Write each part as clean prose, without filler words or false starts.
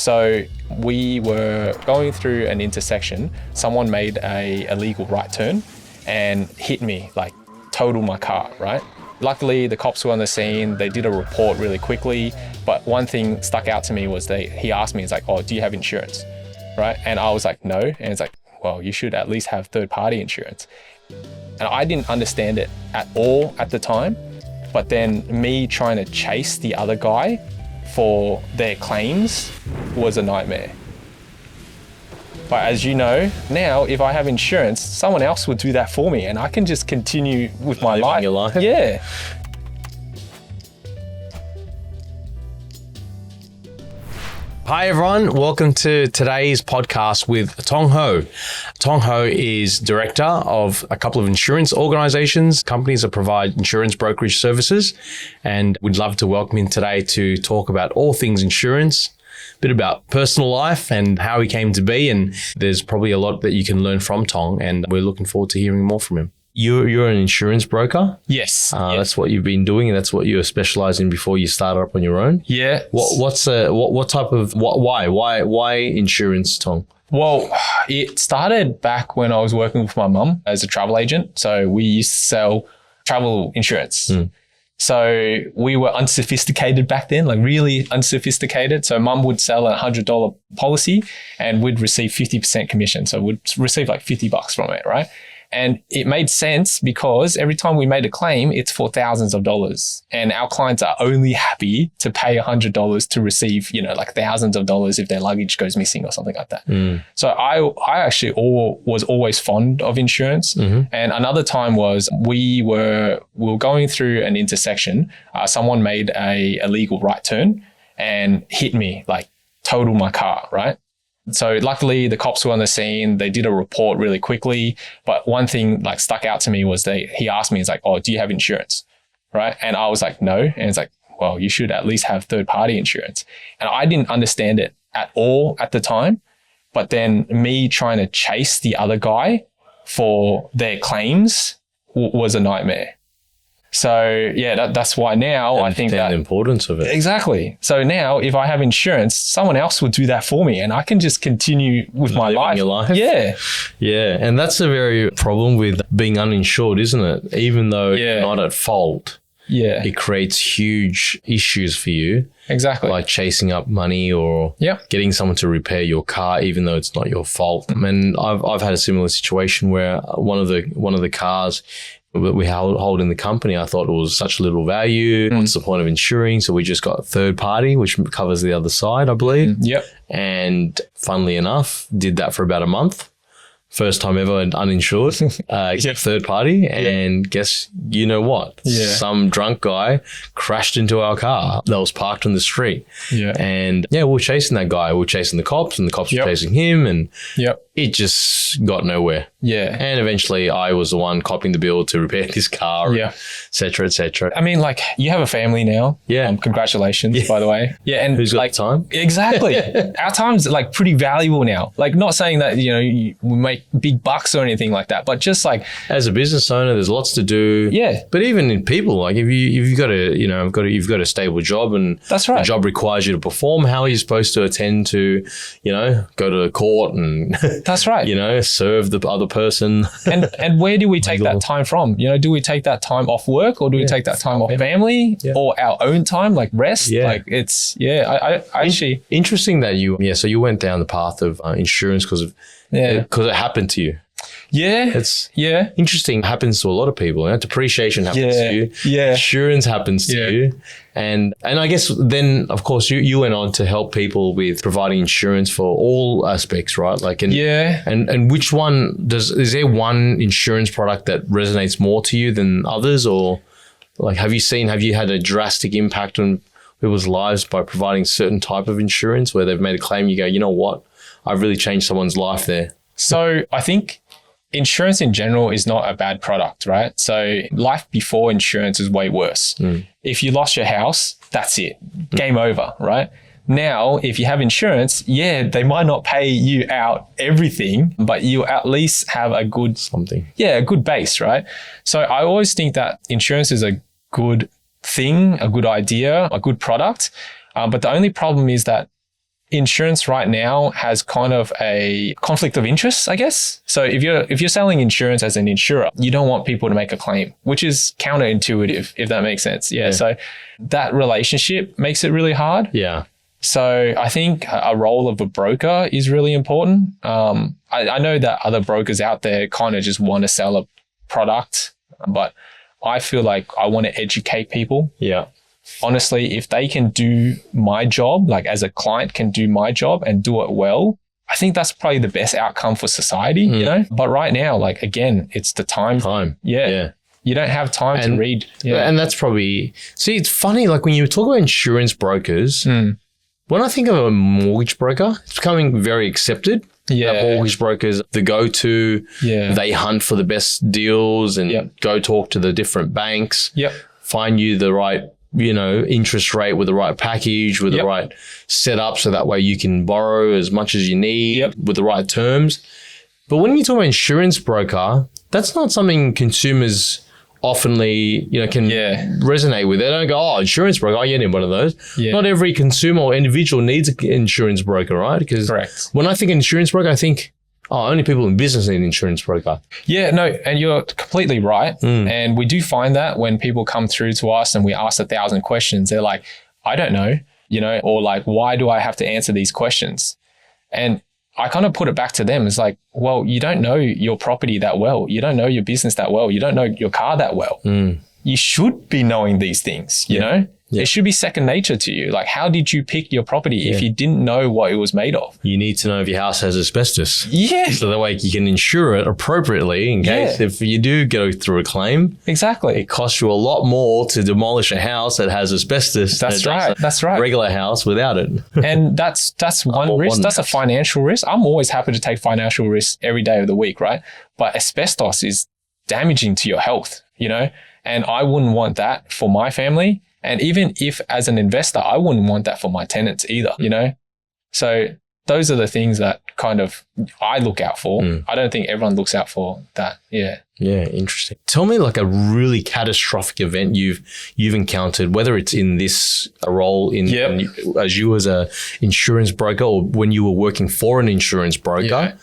So we were going through an intersection. Someone made a illegal right turn and hit me, like totaled my car, right? Luckily, the cops were on the scene. They did a report really quickly. But one thing stuck out to me was he asked me, he's like, oh, do you have insurance, right? And I was like, no. And it's like, well, you should at least have third-party insurance. And I didn't understand it at all at the time. But then me trying to chase the other guy for their claims was a nightmare. But as you know, now if I have insurance, someone else would do that for me and I can just continue with my life. Your life. Yeah. Hi everyone, welcome to today's podcast with Thong Ho. Thong Ho is director of a couple of insurance organizations, companies that provide insurance brokerage services, and we'd love to welcome him today to talk about all things insurance, a bit about personal life and how he came to be, and there's probably a lot that you can learn from Thong, and we're looking forward to hearing more from him. You're an insurance broker? Yes. That's what you've been doing, and that's what you're specialized in before you started up on your own? Yeah. What type of, why insurance, Thong? Well, it started back when I was working with my mum as a travel agent. So we used to sell travel insurance. So we were unsophisticated back then, like really unsophisticated. So mum would sell a $100 policy and we'd receive 50% commission. So we'd receive like $50 from it, right? And it made sense because every time we made a claim, it's for thousands of dollars. And our clients are only happy to pay $100 to receive, like thousands of dollars if their luggage goes missing or something like that. So I actually was always fond of insurance. And another time was we were going through an intersection. Someone made a illegal right turn and hit me, like totaled my car, right? So luckily the cops were on the scene. They did a report really quickly. But one thing like stuck out to me was he asked me, he's like, oh, do you have insurance? Right. And I was like, no. And it's like, well, you should at least have third-party insurance. And I didn't understand it at all at the time. But then me trying to chase the other guy for their claims was a nightmare. So yeah, that's why now I think that the importance of it. Exactly. So now if I have insurance, someone else would do that for me and I can just continue with my life. Your life. Yeah. Yeah. And that's a very problem with being uninsured, isn't it? Even though you're not at fault. Yeah. It creates huge issues for you. Exactly. Like chasing up money or getting someone to repair your car, even though it's not your fault. And I've had a similar situation where one of the cars that we hold in the company, I thought it was such little value. What's the point of insuring? So we just got a third party, which covers the other side, I believe. Yep. And funnily enough, did that for about a month. First time ever uninsured, third party. And guess, you know what? Yeah. Some drunk guy crashed into our car that was parked on the street. Yeah. And we were chasing that guy. We were chasing the cops and the cops were chasing him. And it just got nowhere. Yeah. And eventually I was the one copping the bill to repair this car, et cetera, et cetera. I mean, like you have a family now. Yeah. Congratulations, by the way. Yeah. And who's got time? Exactly. Our time's like pretty valuable now. Like not saying that, we make big bucks or anything like that, but just like as a business owner, there's lots to do. Yeah. But even in people, like if you've got a stable job and that's right. The job requires you to perform, how are you supposed to attend to, go to court and that's right. Serve the other person. And where do we take that time from? Do we take that time off work or do we take that time off family or our own time, like rest? Yeah. Like it's, I actually. Interesting that so you went down the path of insurance because it happened to you. Yeah. It's interesting. It happens to a lot of people. Depreciation happens to you. Yeah. Insurance happens to you. And I guess then, of course, you went on to help people with providing insurance for all aspects, right? And which one is there one insurance product that resonates more to you than others? Or like, have you had a drastic impact on people's lives by providing certain type of insurance where they've made a claim, you go, you know what? I've really changed someone's life there. So I think insurance in general is not a bad product, right? So life before insurance is way worse. If you lost your house, that's it. Game over, right? Now, if you have insurance, they might not pay you out everything, but you at least have a good something. Yeah, a good base, right? So I always think that insurance is a good thing, a good idea, a good product. But the only problem is that insurance right now has kind of a conflict of interest, I guess. So if you're selling insurance as an insurer, you don't want people to make a claim, which is counterintuitive, if that makes sense. Yeah. So that relationship makes it really hard. Yeah. So I think a role of a broker is really important. I know that other brokers out there kind of just want to sell a product, but I feel like I want to educate people. Yeah. Honestly, if they can do my job, like as a client can do my job and do it well, I think that's probably the best outcome for society, you know? But right now, like, again, it's the time. Yeah. You don't have time to read. Yeah. And that's probably, see, it's funny, like when you talk about insurance brokers, when I think of a mortgage broker, it's becoming very accepted. Yeah. Mortgage brokers, the go-to, they hunt for the best deals and go talk to the different banks, find you the right, interest rate with the right package, with the right setup, so that way you can borrow as much as you need with the right terms. But when you talk about insurance broker, that's not something consumers oftenly, can resonate with. They don't go, oh, insurance broker, I need one of those. Not every consumer or individual needs an insurance broker, right? Because when I think insurance broker, I think, only people in business need an insurance broker. Yeah, no, and you're completely right. And we do find that when people come through to us and we ask 1,000 questions, they're like, I don't know, or like, why do I have to answer these questions? And I kind of put it back to them. It's like, well, you don't know your property that well. You don't know your business that well. You don't know your car that well. You should be knowing these things, you know? It should be second nature to you. Like, how did you pick your property if you didn't know what it was made of? You need to know if your house has asbestos. Yeah. So that way you can insure it appropriately in case if you do go through a claim. Exactly. It costs you a lot more to demolish a house that has asbestos. That's right. That's right. Regular house without it. And that's one risk. That's a financial risk. I'm always happy to take financial risks every day of the week, right? But asbestos is damaging to your health, and I wouldn't want that for my family. And even if as an investor, I wouldn't want that for my tenants either, So those are the things that kind of I look out for. I don't think everyone looks out for that. Yeah. Yeah, interesting. Tell me like a really catastrophic event you've encountered, whether it's in this role as you as a insurance broker or when you were working for an insurance broker. Yeah.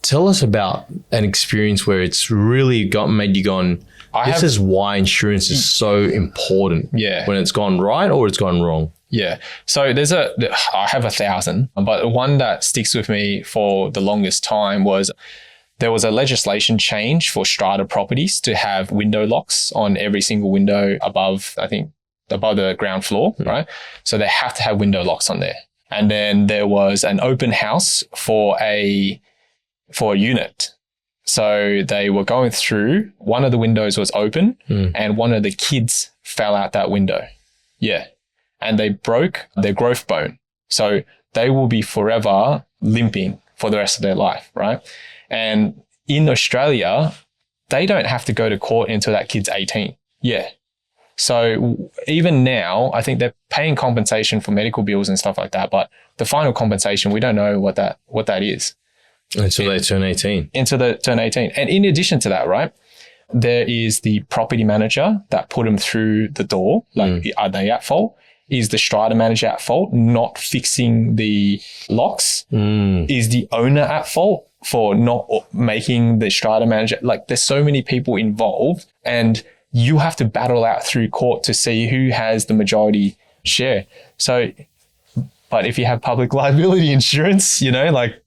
Tell us about an experience where it's really made you gone, this is why insurance is so important. Yeah. When it's gone right or it's gone wrong. Yeah. So I have 1,000, but the one that sticks with me for the longest time was there was a legislation change for strata properties to have window locks on every single window above the ground floor, right? So they have to have window locks on there. And then there was an open house for a unit. So they were going through, one of the windows was open and one of the kids fell out that window. Yeah. And they broke their growth bone. So they will be forever limping for the rest of their life, right? And in Australia, they don't have to go to court until that kid's 18. Yeah. So even now, I think they're paying compensation for medical bills and stuff like that. But the final compensation, we don't know what that is. Until they turn 18. Until they turn 18. And in addition to that, right, there is the property manager that put them through the door. Like, are they at fault? Is the strata manager at fault not fixing the locks? Is the owner at fault for not making the strata manager? Like, there's so many people involved and you have to battle out through court to see who has the majority share. So, but if you have public liability insurance, like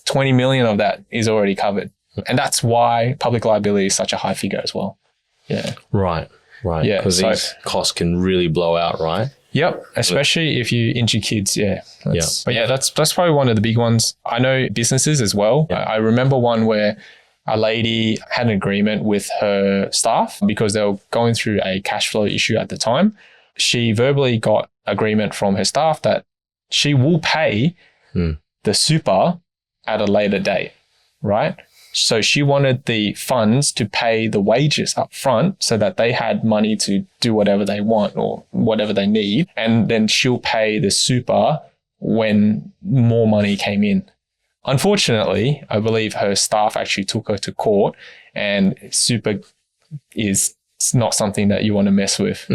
20 million of that is already covered. And that's why public liability is such a high figure as well. Yeah. Right. Yeah. Because these costs can really blow out, right? Yep. Especially if you injure kids. Yeah. But yeah, that's probably one of the big ones. I know businesses as well. Yeah. I remember one where a lady had an agreement with her staff because they were going through a cash flow issue at the time. She verbally got agreement from her staff that she will pay the super at a later date, right? So she wanted the funds to pay the wages up front so that they had money to do whatever they want or whatever they need. And then she'll pay the super when more money came in. Unfortunately, I believe her staff actually took her to court, and super is not something that you want to mess with.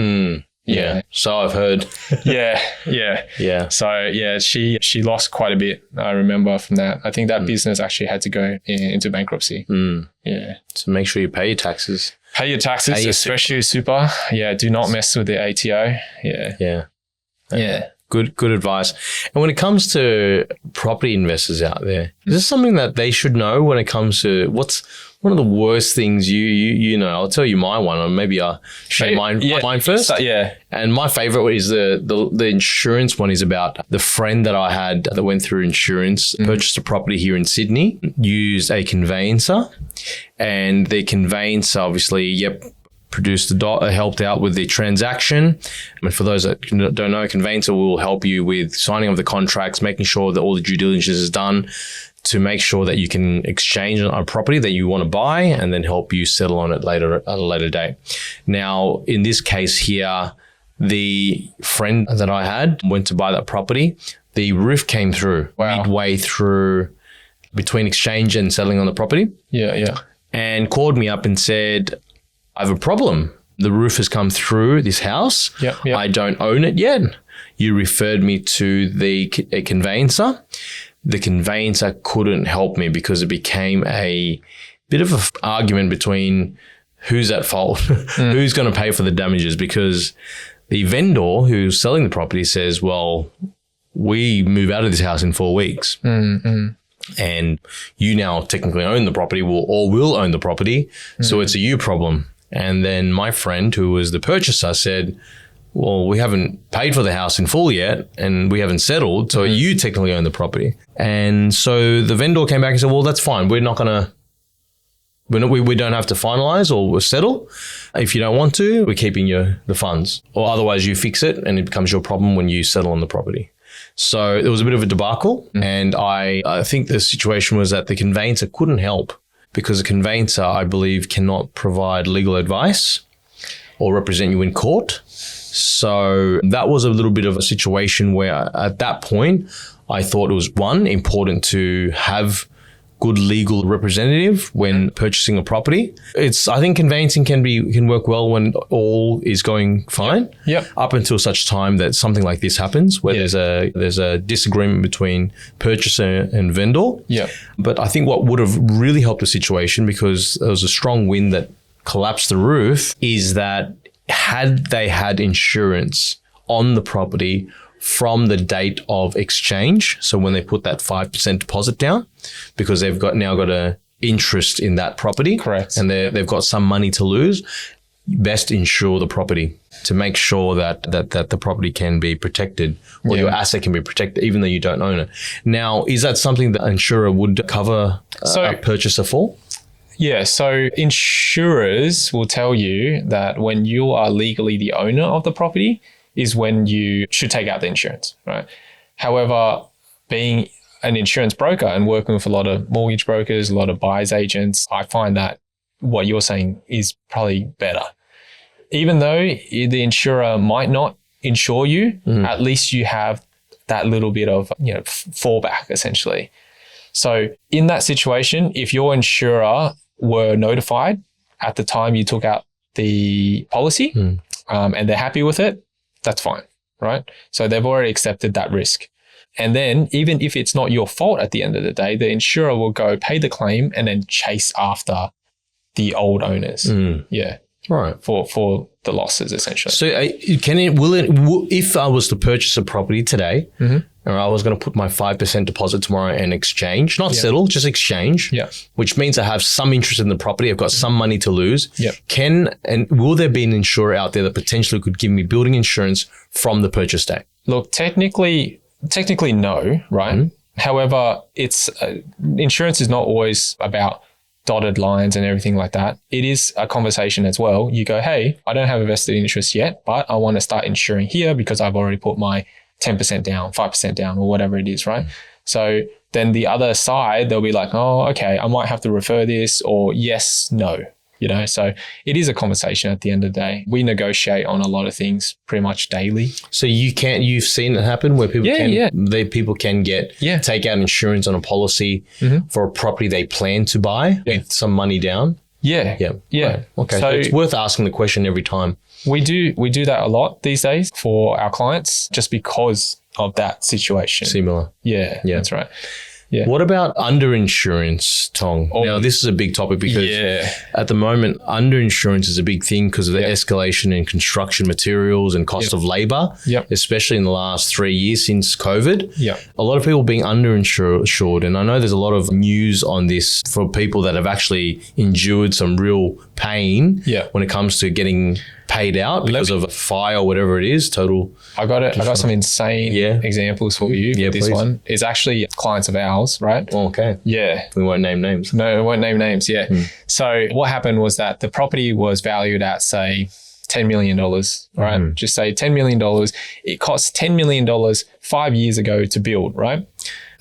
Yeah. So I've heard. Yeah. Yeah. So yeah, she lost quite a bit. I remember from that. I think that business actually had to go into bankruptcy. Yeah. So make sure you pay your taxes. Pay your taxes, especially super. Yeah. Do not mess with the ATO. Yeah. Yeah. Yeah. Good advice. And when it comes to property investors out there, is this something that they should know when it comes to what's one of the worst things you know? I'll tell you my one, or maybe I'll share mine first. So, yeah. And my favorite is the insurance one. Is about the friend that I had that went through insurance, purchased a property here in Sydney, used a conveyancer, and the conveyancer obviously, produced helped out with the transaction. And for those that don't know, a conveyancer will help you with signing of the contracts, making sure that all the due diligence is done to make sure that you can exchange a property that you want to buy and then help you settle on it at a later date. Now, in this case here, the friend that I had went to buy that property. The roof came through midway through between exchange and settling on the property. Yeah. And called me up and said, I have a problem. The roof has come through this house. Yep. I don't own it yet. You referred me to a conveyancer. The conveyancer couldn't help me because it became a bit of an argument between who's at fault, who's going to pay for the damages, because the vendor who's selling the property says, well, we move out of this house in 4 weeks. And you now technically own the property or will own the property. So it's a you problem. And then my friend, who was the purchaser, said, well, we haven't paid for the house in full yet and we haven't settled. So you technically own the property. And so the vendor came back and said, well, that's fine. We don't have to finalize or settle. If you don't want to, we're keeping the funds, or otherwise you fix it and it becomes your problem when you settle on the property. So it was a bit of a debacle. And I think the situation was that the conveyancer couldn't help because the conveyancer, I believe, cannot provide legal advice or represent you in court. So that was a little bit of a situation where at that point, I thought it was important to have good legal representative when purchasing a property. I think conveyancing can work well when all is going fine. Yep. Up until such time that something like this happens, where there's a disagreement between purchaser and vendor. Yeah. But I think what would have really helped the situation, because there was a strong wind that collapsed the roof, is that had they had insurance on the property from the date of exchange, so when they put that 5% deposit down, because they've now got an interest in that property, correct, and they've got some money to lose, best insure the property to make sure that the property can be protected, or your asset can be protected, even though you don't own it. Now, is that something that an insurer would cover a purchaser for? Yeah, so insurers will tell you that when you are legally the owner of the property is when you should take out the insurance, right? However, being an insurance broker and working with a lot of mortgage brokers, a lot of buyer's agents, I find that what you're saying is probably better. Even though the insurer might not insure you, at least you have that little bit of fallback essentially. So in that situation, if your insurer were notified at the time you took out the policy and they're happy with it, that's fine, right? So they've already accepted that risk. And then even if it's not your fault at the end of the day, the insurer will go pay the claim and then chase after the old owners. Yeah. Right. For the losses essentially. So if I was to purchase a property today, or I was going to put my 5% deposit tomorrow and exchange, not settle, just exchange, which means I have some interest in the property. I've got some money to lose. Will there be an insurer out there that potentially could give me building insurance from the purchase date? Look, technically no, right? However, it's insurance is not always about dotted lines and everything like that. It is a conversation as well. You go, hey, I don't have a vested interest yet, but I want to start insuring here because I've already put my 10% down, 5% down, or whatever it is, right? So then the other side, they'll be like, oh, okay, I might have to refer this, or yes, no, so it is a conversation at the end of the day. We negotiate on a lot of things pretty much daily. So you've seen it happen where people can take out insurance on a policy for a property they plan to buy with some money down? Yeah. Right. Okay. So it's worth asking the question every time. We do that a lot these days for our clients just because of that situation. Similar. Yeah. That's right. Yeah. What about underinsurance, Thong? Now, this is a big topic because at the moment, underinsurance is a big thing because of the escalation in construction materials and cost of labor, especially in the last 3 years since COVID. A lot of people being underinsured. And I know there's a lot of news on this for people that have actually endured some real pain when it comes to getting paid out because of a fire or whatever it is, total. I got some insane examples for you. This please. One is actually clients of ours, right? Okay. Yeah. We won't name names. No, we won't name names. Yeah. So what happened was that the property was valued at, say, $10 million, right? Just say $10 million. It cost $10 million 5 years ago to build, right?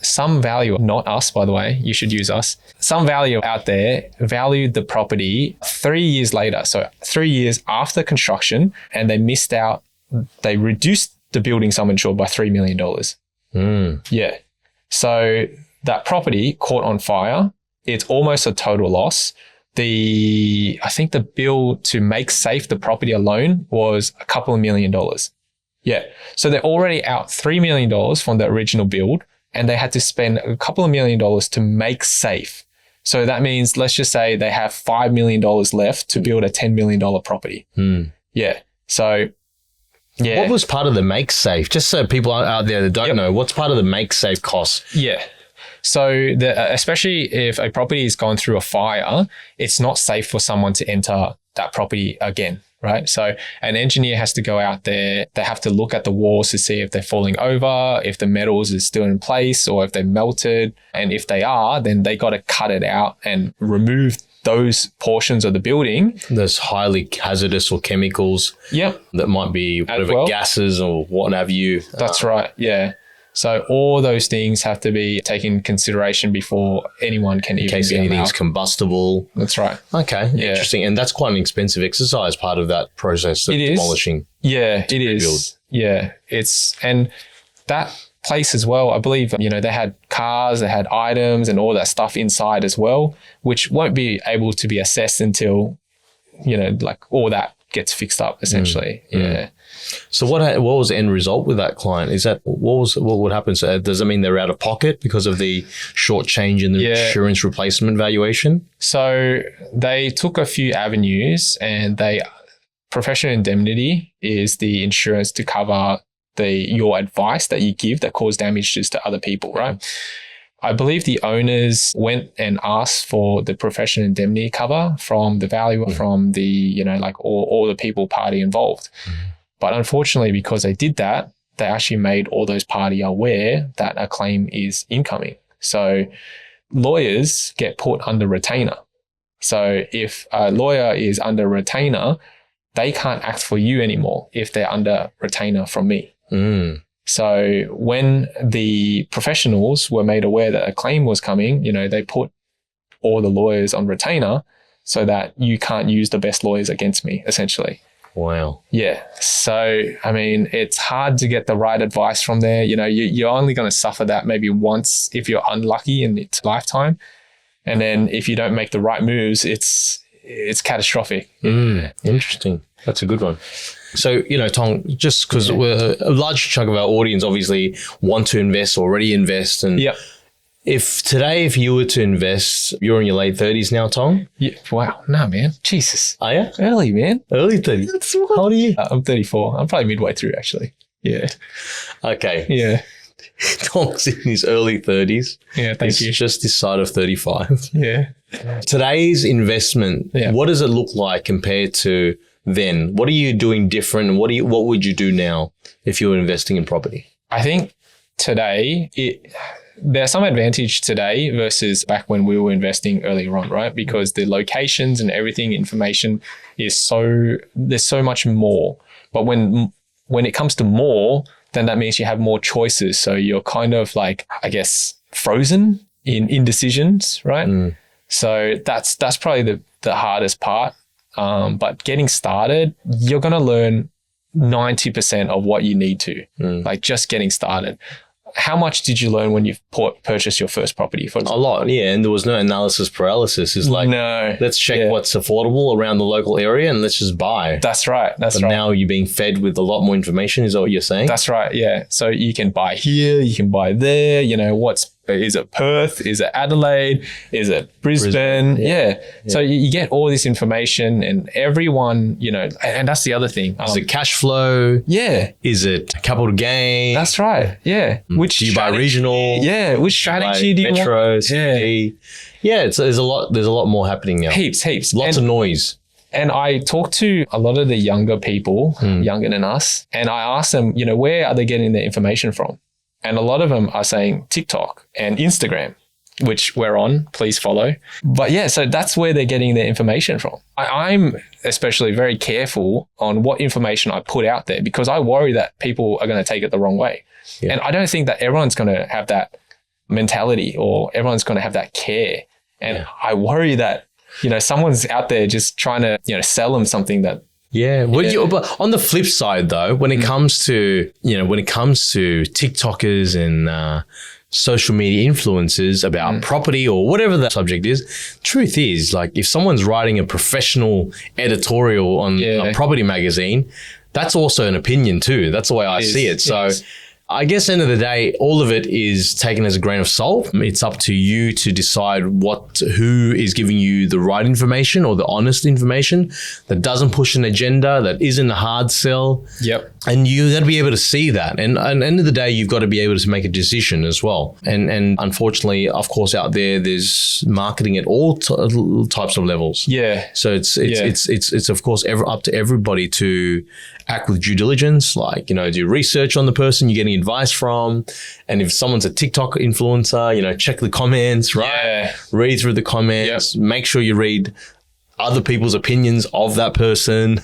Some value, not us, by the way, you should use us. Some value out there valued the property 3 years later. So 3 years after construction, and they missed out. They reduced the building sum insured by $3 million. Yeah. So that property caught on fire. It's almost a total loss. I think the bill to make safe the property alone was a couple of $1 million. Yeah. So they're already out $3 million from the original build, and they had to spend a couple of $1 million to make safe. So that means, let's just say they have $5 million left to build a $10 million property. Yeah. So, yeah. What was part of the make safe? Just so people out there that don't know, what's part of the make safe cost? Yeah. So especially if a property has gone through a fire, it's not safe for someone to enter that property again. Right. So an engineer has to go out there. They have to look at the walls to see if they're falling over, if the metals is still in place or if they're melted. And if they are, then they got to cut it out and remove those portions of the building. There's highly hazardous or chemicals. That might be whatever gases or what have you. That's right. Yeah. So all those things have to be taken into consideration before anyone can even be allowed. In case anything's combustible. That's right. Okay, interesting. And that's quite an expensive exercise, part of that process of demolishing. Yeah, it is. Build. Yeah, and that place as well, I believe, they had cars, they had items and all that stuff inside as well, which won't be able to be assessed until, like all that gets fixed up essentially. Yeah. So what was the end result with that client? Is that what would happen? So does it mean they're out of pocket because of the short change in the insurance replacement valuation? So they took a few avenues, and professional indemnity is the insurance to cover your advice that you give that cause damages to other people, right? I believe the owners went and asked for the professional indemnity cover from the valuer, from the, all the people party involved. But unfortunately, because they did that, they actually made all those parties aware that a claim is incoming. So lawyers get put under retainer. So if a lawyer is under retainer, they can't act for you anymore if they're under retainer from me. So when the professionals were made aware that a claim was coming, they put all the lawyers on retainer so that you can't use the best lawyers against me, essentially. Wow. Yeah. So, I mean, it's hard to get the right advice from there. You're only going to suffer that maybe once if you're unlucky in its lifetime. And then if you don't make the right moves, it's catastrophic. Interesting. That's a good one. So, Thong, just because we're a large chunk of our audience obviously want to invest, already invest. And if you were to invest, you're in your late 30s now, Thong? Yeah. Wow. No, man. Jesus. Are you? Early, man. Early 30s. How old are you? I'm 34. I'm probably midway through, actually. Yeah. Okay. Yeah. Thong's in his early 30s. Yeah, thank you. Just this side of 35. Yeah. Today's investment, what does it look like compared to then? What are you doing different? And what would you do now if you were investing in property? I think today there's some advantage today versus back when we were investing earlier on, right? Because the locations and everything, information is there's so much more. But when it comes to more, then that means you have more choices. So you're kind of like, I guess, frozen in indecisions, right? So that's probably the hardest part. But getting started, you're going to learn 90% of what you need to, like just getting started. how much did you learn when you purchased your first property? For a lot, yeah. And there was no analysis paralysis. It's like, no, let's check what's affordable around the local area and let's just buy. That's right. But now you're being fed with a lot more information. Is that what you're saying? That's right. Yeah. So you can buy here, you can buy there. You know, is it Perth? Is it Adelaide? Is it Brisbane? Yeah. So you get all this information, and everyone, you know, and that's the other thing. Is it cash flow? Yeah. Is it capital gain? That's right. Yeah. Which do you buy regional? Yeah. Which strategy do you metro, want? city? Yeah. There's a lot more happening now. Heaps. Lots of noise. And I talk to a lot of the younger people, younger than us, and I ask them, you know, where are they getting their information from? And a lot of them are saying TikTok and Instagram, which we're on, please follow. But yeah, so that's where they're getting their information from. I'm especially very careful on what information I put out there, because I worry that people are going to take it the wrong way. Yeah. And I don't think that everyone's going to have that mentality, or everyone's going to have that care. And I worry that, you know, someone's out there just trying to, you know, sell them something that. Yeah. But on the flip side, though, when it comes to TikTokers and social media influencers about property or whatever the subject is, truth is, like, if someone's writing a professional editorial on a property magazine, that's also an opinion too. That's the way I see it. So I guess end of the day, all of it is taken as a grain of salt. It's up to you to decide who is giving you the right information or the honest information that doesn't push an agenda, that isn't a hard sell. Yep. And you got to be able to see that. And at the end of the day, you've got to be able to make a decision as well. And unfortunately, of course, out there's marketing at all types of levels. Yeah. So it's of course up to everybody to act with due diligence, like, you know, do research on the person you're getting advice from. And if someone's a TikTok influencer, you know, check the comments, right? Yeah. Read through the comments, make sure you read other people's opinions of that person,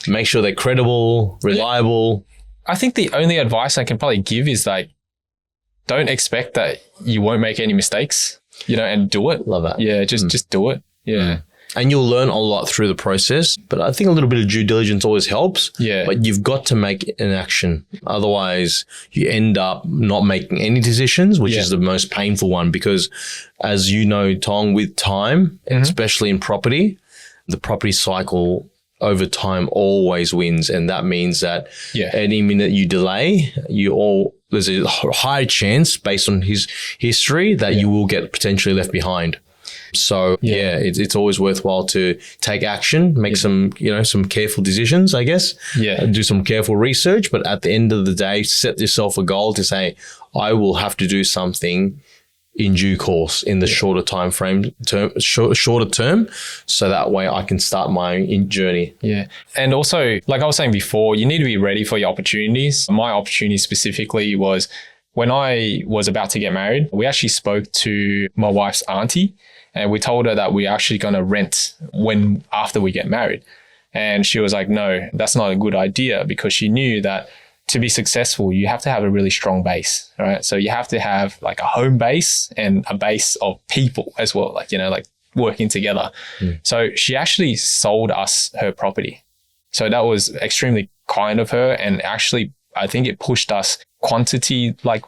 make sure they're credible, reliable. I think the only advice I can probably give is, like, don't expect that you won't make any mistakes, you know, and do it. Love that. Yeah, just do it. Yeah. And you'll learn a lot through the process, but I think a little bit of due diligence always helps. Yeah. But you've got to make an action. Otherwise, you end up not making any decisions, which is the most painful one, because as you know, Thong, with time, especially in property, the property cycle over time always wins. And that means that any minute you delay, there's a high chance based on his history that you will get potentially left behind. So it's always worthwhile to take action, make some careful decisions, I guess. Yeah. Do some careful research, but at the end of the day, set yourself a goal to say, I will have to do something in due course in the shorter term, so that way I can start my journey. Yeah. And also, like I was saying before, you need to be ready for your opportunities. My opportunity specifically was when I was about to get married. We actually spoke to my wife's auntie, and we told her that we're actually going to rent after we get married. And she was like, no, that's not a good idea, because she knew that to be successful, you have to have a really strong base, right? So you have to have like a home base and a base of people as well, like, you know, like working together. So she actually sold us her property. So that was extremely kind of her. And actually, I think it pushed us quantity, like,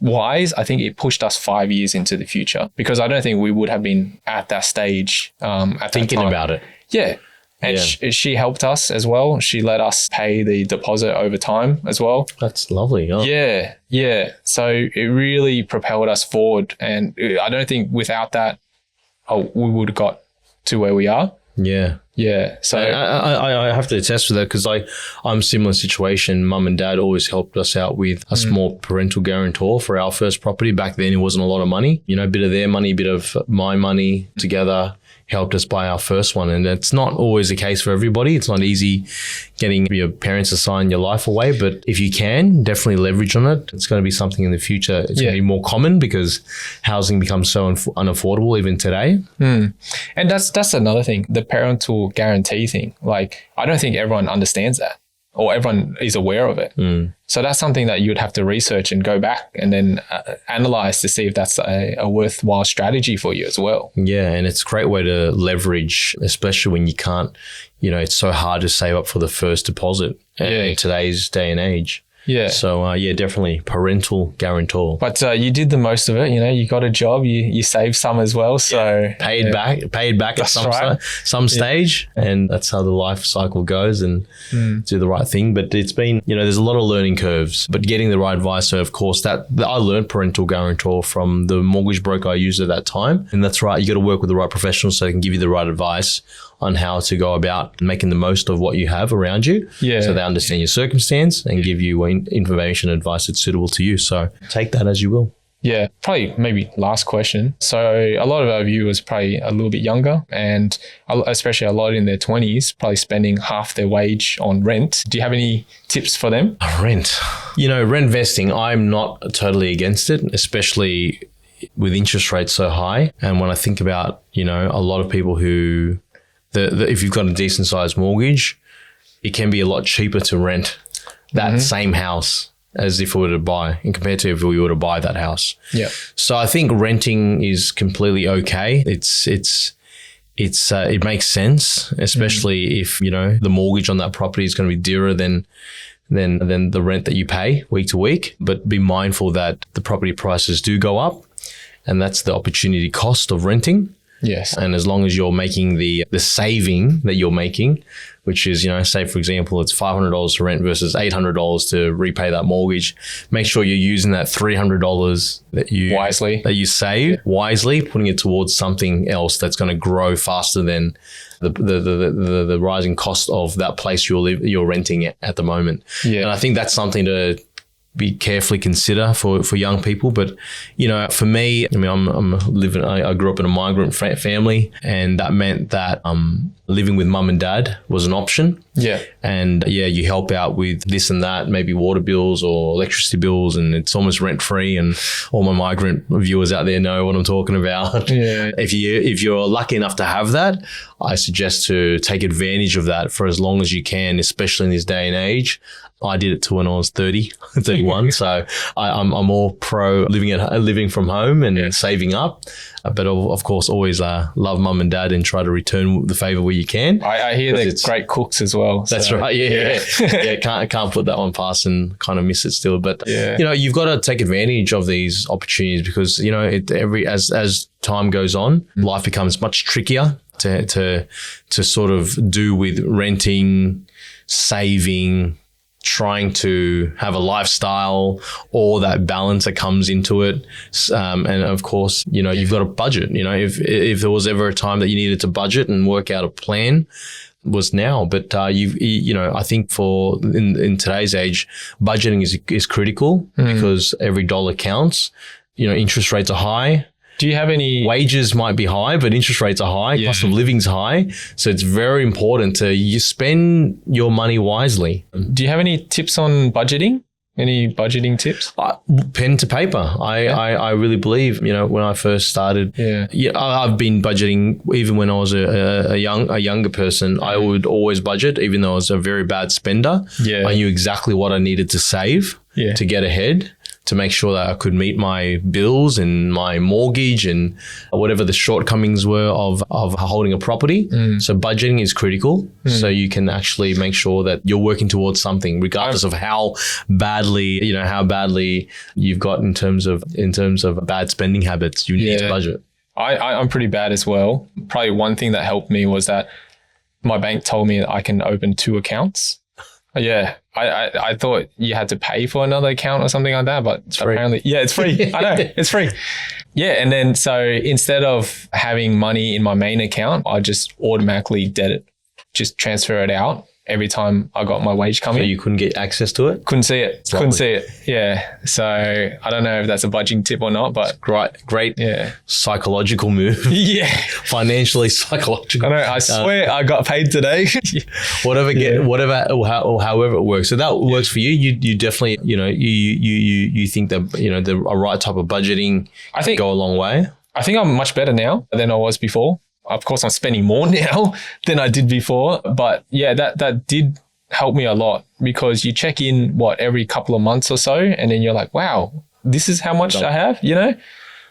wise, I think it pushed us 5 years into the future, because I don't think we would have been at that stage at thinking about it. Yeah. And she helped us as well. She let us pay the deposit over time as well. That's lovely. Oh. Yeah. Yeah. So it really propelled us forward. And I don't think without that, we would have got to where we are. Yeah. Yeah. So I have to attest to that, because I'm similar situation. Mum and dad always helped us out with a small parental guarantor for our first property. Back then it wasn't a lot of money, you know, a bit of their money, a bit of my money together helped us buy our first one. And it's not always the case for everybody. It's not easy getting your parents to sign your life away, but if you can, definitely leverage on it. It's going to be something in the future. It's going to be more common, because housing becomes so unaffordable even today. And that's another thing, the parental guarantee thing. Like, I don't think everyone understands that, or everyone is aware of it. So that's something that you'd have to research and go back and then analyze to see if that's a worthwhile strategy for you as well. Yeah, and it's a great way to leverage, especially when you can't, you know, it's so hard to save up for the first deposit in today's day and age. Yeah. So definitely parental guarantor. But you did the most of it. You got a job. You saved some as well. So paid back at some stage, and that's how the life cycle goes. And do the right thing. But it's been there's a lot of learning curves. But getting the right advice. So of course that I learned parental guarantor from the mortgage broker I used at that time. And that's right. You got to work with the right professionals so they can give you the right advice on how to go about making the most of what you have around you. Yeah. So they understand your circumstance and give you information and advice that's suitable to you. So take that as you will. Yeah, probably maybe last question. So a lot of our viewers probably a little bit younger, and especially a lot in their 20s, probably spending half their wage on rent. Do you have any tips for them? Rent. Rent vesting, I'm not totally against it, especially with interest rates so high. And when I think about, a lot of people who, if you've got a decent sized mortgage, it can be a lot cheaper to rent that same house as if we were to buy, and compared to if we were to buy that house. Yeah. So I think renting is completely okay. It makes sense, especially if the mortgage on that property is going to be dearer than the rent that you pay week to week. But be mindful that the property prices do go up, and that's the opportunity cost of renting. Yes. And as long as you're making the saving that you're making, which is, say, for example, it's $500 to rent versus $800 to repay that mortgage, make sure you're using that $300 that you save wisely, putting it towards something else that's going to grow faster than the rising cost of that place you're renting at the moment. Yeah. And I think that's something to be carefully consider for young people. But, for me, I grew up in a migrant family, and that meant that living with mum and dad was an option. Yeah. And you help out with this and that, maybe water bills or electricity bills, and it's almost rent free. And all my migrant viewers out there know what I'm talking about. Yeah. If you're lucky enough to have that, I suggest to take advantage of that for as long as you can, especially in this day and age. I did it to when I was 31. So I'm more pro living from home and saving up. But of course, always love mum and dad and try to return the favor where you can. I hear they're great cooks as well. That's right. Yeah. Can't put that one past and kind of miss it still. But you've got to take advantage of these opportunities because as time goes on, life becomes much trickier to sort of do with renting, saving, trying to have a lifestyle, all that balance that comes into it. And of course, you've got a budget. If there was ever a time that you needed to budget and work out a plan, was now. But I think in today's age, budgeting is critical because every dollar counts. Interest rates are high. Do you have any... Wages might be high, but interest rates are high. Cost of living's high. So it's very important you spend your money wisely. Do you have any tips on budgeting? Any budgeting tips? Pen to paper. I really believe, when I first started, I've been budgeting even when I was a younger person. I would always budget, even though I was a very bad spender. Yeah. I knew exactly what I needed to save to get ahead, to make sure that I could meet my bills and my mortgage and whatever the shortcomings were of holding a property. So budgeting is critical. So you can actually make sure that you're working towards something, regardless of how badly you've got in terms of bad spending habits. You need to budget. I'm pretty bad as well. Probably one thing that helped me was that my bank told me that I can open 2 accounts. Yeah. I thought you had to pay for another account or something like that, but apparently, it's free. I know, it's free. Yeah. And then so instead of having money in my main account, I just automatically just transfer it out every time I got my wage coming. So you couldn't get access to it? Couldn't see it. Couldn't see it. Yeah. So I don't know if that's a budgeting tip or not, but great psychological move. Yeah. Financially psychological. I know. I swear I got paid today. However it works. So that works for you. You definitely, you think that, the right type of budgeting go a long way. I think I'm much better now than I was before. Of course, I'm spending more now than I did before. But that did help me a lot because you check in, every couple of months or so. And then you're like, wow, this is how much I have,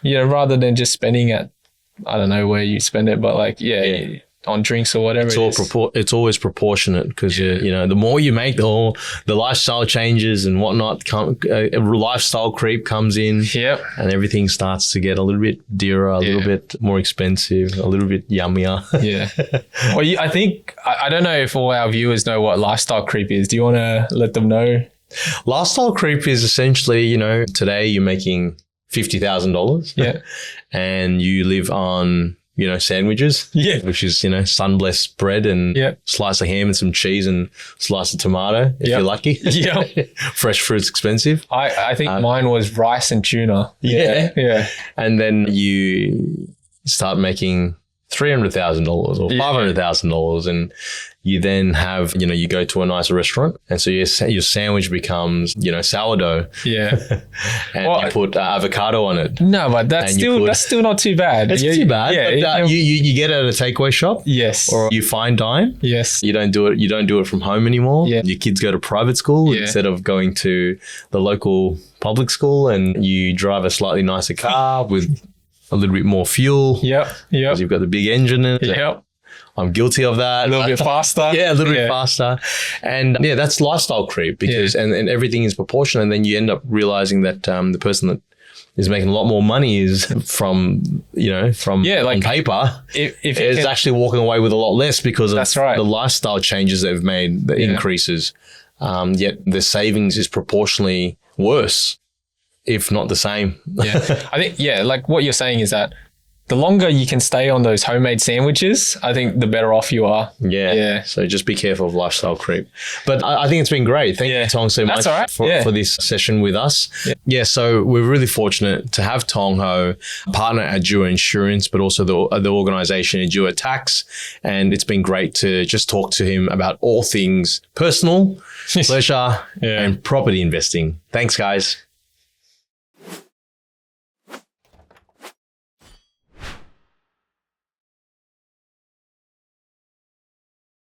rather than just spending at, I don't know where you spend it. But on drinks or whatever it's always proportionate because, the more you make, the lifestyle changes and whatnot. A lifestyle creep comes in. Yep. And everything starts to get a little bit dearer, a little bit more expensive, a little bit yummier. Yeah. Well, I think, I don't know if all our viewers know what lifestyle creep is. Do you want to let them know? Lifestyle creep is essentially, today you're making $50,000. Yeah. And you live on, sandwiches. Yeah. Which is, sun-blessed bread and slice of ham and some cheese and slice of tomato if you're lucky. Yeah. Fresh fruit's expensive. I think mine was rice and tuna. Yeah. Yeah. And then you start making $300,000 or $500,000 and you then have, you go to a nice restaurant and so your sandwich becomes, sourdough. Yeah. And you put avocado on it. No, but that's still not too bad. It's too bad. Yeah. But, you get it at a takeaway shop. Yes. Or you fine dine. Yes. You don't do it from home anymore. Yeah. Your kids go to private school instead of going to the local public school, and you drive a slightly nicer car with a little bit more fuel. Yep. Because you've got the big engine in it. Yep. I'm guilty of that. A little bit faster. Yeah, a little bit faster. And that's lifestyle creep because and everything is proportional. And then you end up realizing that the person that is making a lot more money is from on paper is actually walking away with a lot less because of the lifestyle changes they've made, the increases. Yet the savings is proportionally worse, if not the same. Yeah. I think, like what you're saying is that the longer you can stay on those homemade sandwiches, I think the better off you are. Yeah. So just be careful of lifestyle creep. But I think it's been great. Thank you, Thong, so much for this session with us. Yeah. So we're really fortunate to have Thong Ho partner at Dua Insurance, but also the organization at Dua Tax. And it's been great to just talk to him about all things personal, pleasure, and property investing. Thanks, guys.